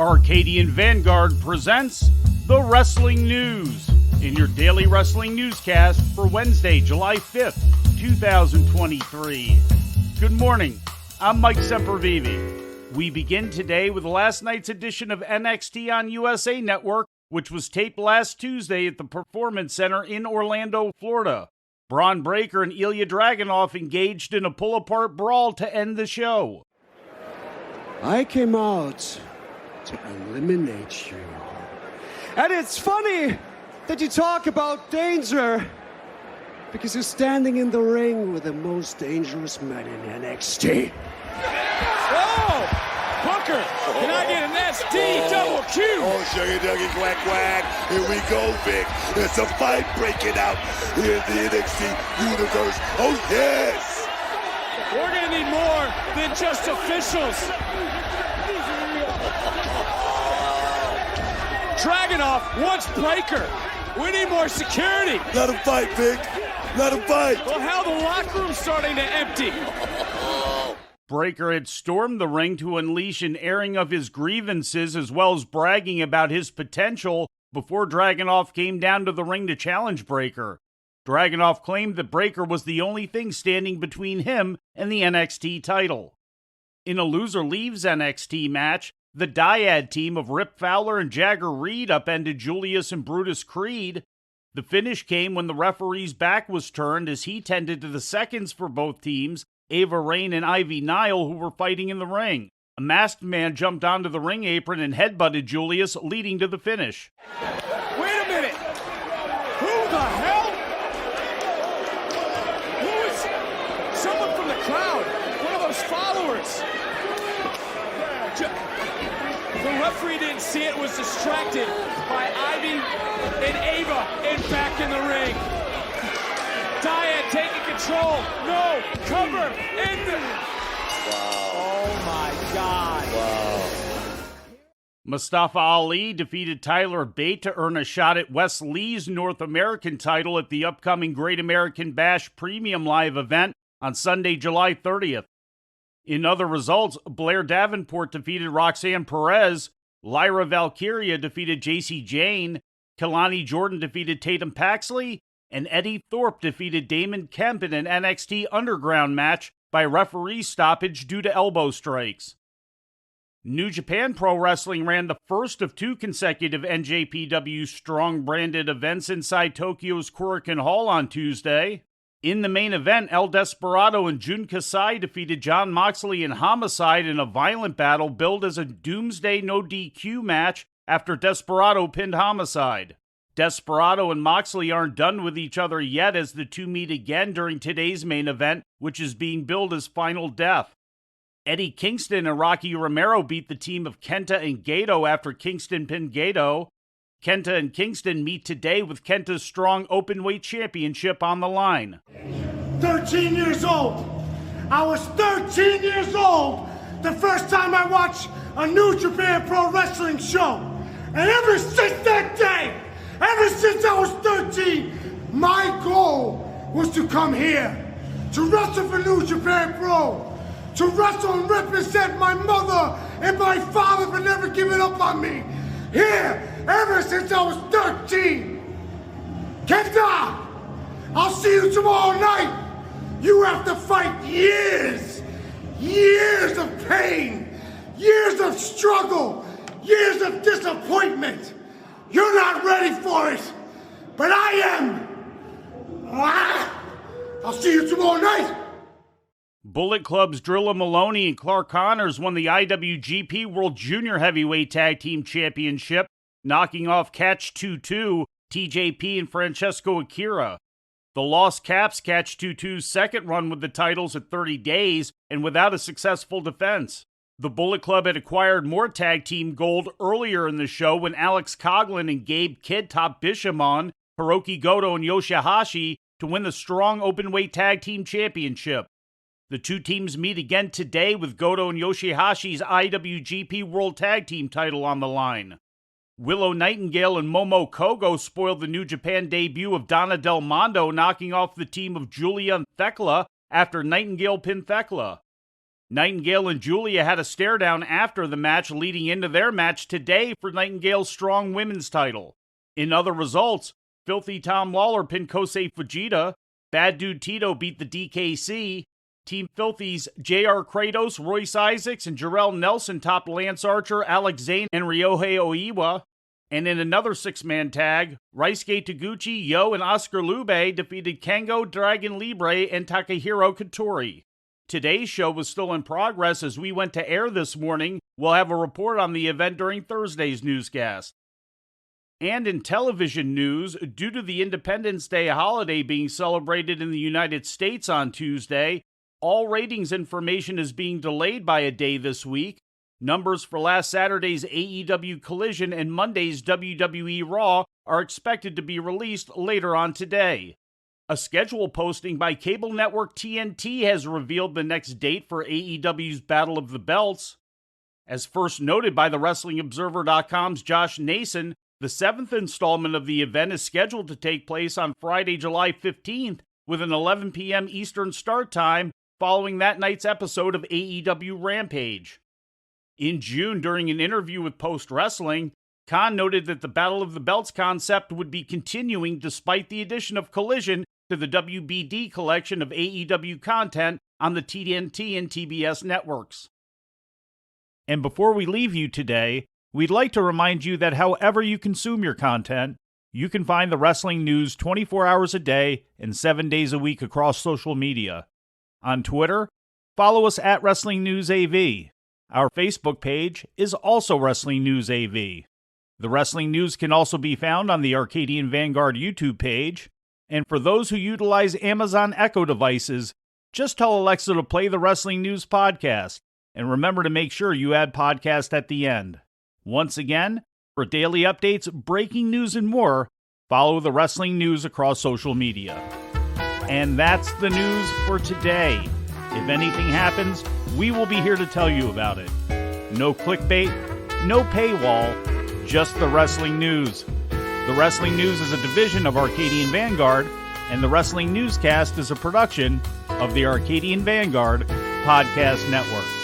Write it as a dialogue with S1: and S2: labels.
S1: Arcadian Vanguard presents The Wrestling News in your daily wrestling newscast for Wednesday, July 5th, 2023. Good morning, I'm Mike Sempervive. We begin today with last night's edition of NXT on USA Network, which was taped last Tuesday at the Performance Center in Orlando, Florida. Braun Breaker and Ilya Dragunov engaged in a pull-apart brawl to end the show.
S2: I came out to eliminate you. And it's funny that you talk about danger because you're standing in the ring with the most dangerous man in NXT.
S3: Oh! Booker! Can I get an SD double Q?
S4: Oh, Shuggy Duggy Quack Quack. Here we go, Vic. There's a fight breaking out here in the NXT universe. Oh, yes!
S3: We're going to need more than just officials. Dragunov wants Breaker. We need more security.
S4: Let him fight, Vic. Let him fight.
S3: Well, how the locker room's starting to empty.
S1: Breaker had stormed the ring to unleash an airing of his grievances as well as bragging about his potential before Dragunov came down to the ring to challenge Breaker. Dragunov claimed that Breaker was the only thing standing between him and the NXT title. In a loser leaves NXT match, the dyad team of Rip Fowler and Jagger Reed upended Julius and Brutus Creed. The finish came when the referee's back was turned as he tended to the seconds for both teams, Ava Raine and Ivy Nile, who were fighting in the ring. A masked man jumped onto the ring apron and headbutted Julius, leading to the finish.
S3: Wait a minute! Who the hell? Who is... Someone from the crowd! One of those followers! The referee didn't see it, was distracted by Ivy and Ava and back in the ring. Dyad taking control. No, cover, and
S4: Wow.
S3: oh my God.
S4: Wow.
S1: Mustafa Ali defeated Tyler Bate to earn a shot at Wes Lee's North American title at the upcoming Great American Bash Premium Live event on Sunday, July 30th. In other results, Blair Davenport defeated Roxanne Perez, Lyra Valkyria defeated Jayce Jane, Kelani Jordan defeated Tatum Paxley, and Eddie Thorpe defeated Damon Kemp in an NXT Underground match by referee stoppage due to elbow strikes. New Japan Pro Wrestling ran the first of two consecutive NJPW Strong branded events inside Tokyo's Korakuen Hall on Tuesday. In the main event, El Desperado and Jun Kasai defeated Jon Moxley and Homicide in a violent battle billed as a Doomsday No DQ match after Desperado pinned Homicide. Desperado and Moxley aren't done with each other yet as the two meet again during today's main event, which is being billed as Final Death. Eddie Kingston and Rocky Romero beat the team of Kenta and Gato after Kingston pinned Gato. Kenta and Kingston meet today with Kenta's Strong Openweight Championship on the line.
S5: 13 years old. I was 13 years old the first time I watched a New Japan Pro Wrestling show. And ever since that day, ever since I was 13, my goal was to come here, to wrestle for New Japan Pro, to wrestle and represent my mother and my father for never giving up on me. Here, ever since I was 13. Kenta, I'll see you tomorrow night. You have to fight years of pain, years of struggle, years of disappointment. You're not ready for it, but I am. I'll see you tomorrow night.
S1: Bullet Club's Drilla Maloney and Clark Connors won the IWGP World Junior Heavyweight Tag Team Championship, knocking off Catch 2-2, TJP and Francesco Akira. The Lost Caps Catch 2-2's second run with the titles at 30 days and without a successful defense. The Bullet Club had acquired more tag team gold earlier in the show when Alex Coughlin and Gabe Kidd topped Bishamon, Hiroki Goto, and Yoshihashi to win the Strong Openweight Tag Team Championship. The two teams meet again today with Goto and Yoshihashi's IWGP World Tag Team title on the line. Willow Nightingale and Momo Kogo spoiled the New Japan debut of Donna Del Mondo, knocking off the team of Julia and Thekla after Nightingale pinned Thekla. Nightingale and Julia had a stare down after the match, leading into their match today for Nightingale's Strong Women's title. In other results, Filthy Tom Lawler pinned Kosei Fujita, Bad Dude Tito beat the DKC, Team Filthy's J.R. Kratos, Royce Isaacs, and Jarrell Nelson topped Lance Archer, Alex Zane, and Ryohei Oiwa. And in another six-man tag, Ryusuke Taguchi, Yo, and Oscar Lube defeated Kengo, Dragon Libre, and Takahiro Katori. Today's show was still in progress as we went to air this morning. We'll have a report on the event during Thursday's newscast. And in television news, due to the Independence Day holiday being celebrated in the United States on Tuesday, all ratings information is being delayed by a day this week. Numbers for last Saturday's AEW Collision and Monday's WWE Raw are expected to be released later on today. A schedule posting by cable network TNT has revealed the next date for AEW's Battle of the Belts. As first noted by the WrestlingObserver.com's Josh Nason, the 7th installment of the event is scheduled to take place on Friday, July 15th, with an 11 p.m. Eastern start time following that night's episode of AEW Rampage. In June, during an interview with Post Wrestling, Khan noted that the Battle of the Belts concept would be continuing despite the addition of Collision to the WBD collection of AEW content on the TNT and TBS networks. And before we leave you today, we'd like to remind you that however you consume your content, you can find the wrestling news 24 hours a day and 7 days a week across social media. On Twitter, follow us at Wrestling News AV. Our Facebook page is also Wrestling News AV. The Wrestling News can also be found on the Arcadian Vanguard YouTube page. And for those who utilize Amazon Echo devices, just tell Alexa to play the Wrestling News podcast. And remember to make sure you add podcast at the end. Once again, for daily updates, breaking news, and more, follow the Wrestling News across social media. And that's the news for today. If anything happens, we will be here to tell you about it. No clickbait, no paywall, just the Wrestling News. The Wrestling News is a division of Arcadian Vanguard, and the Wrestling Newscast is a production of the Arcadian Vanguard Podcast Network.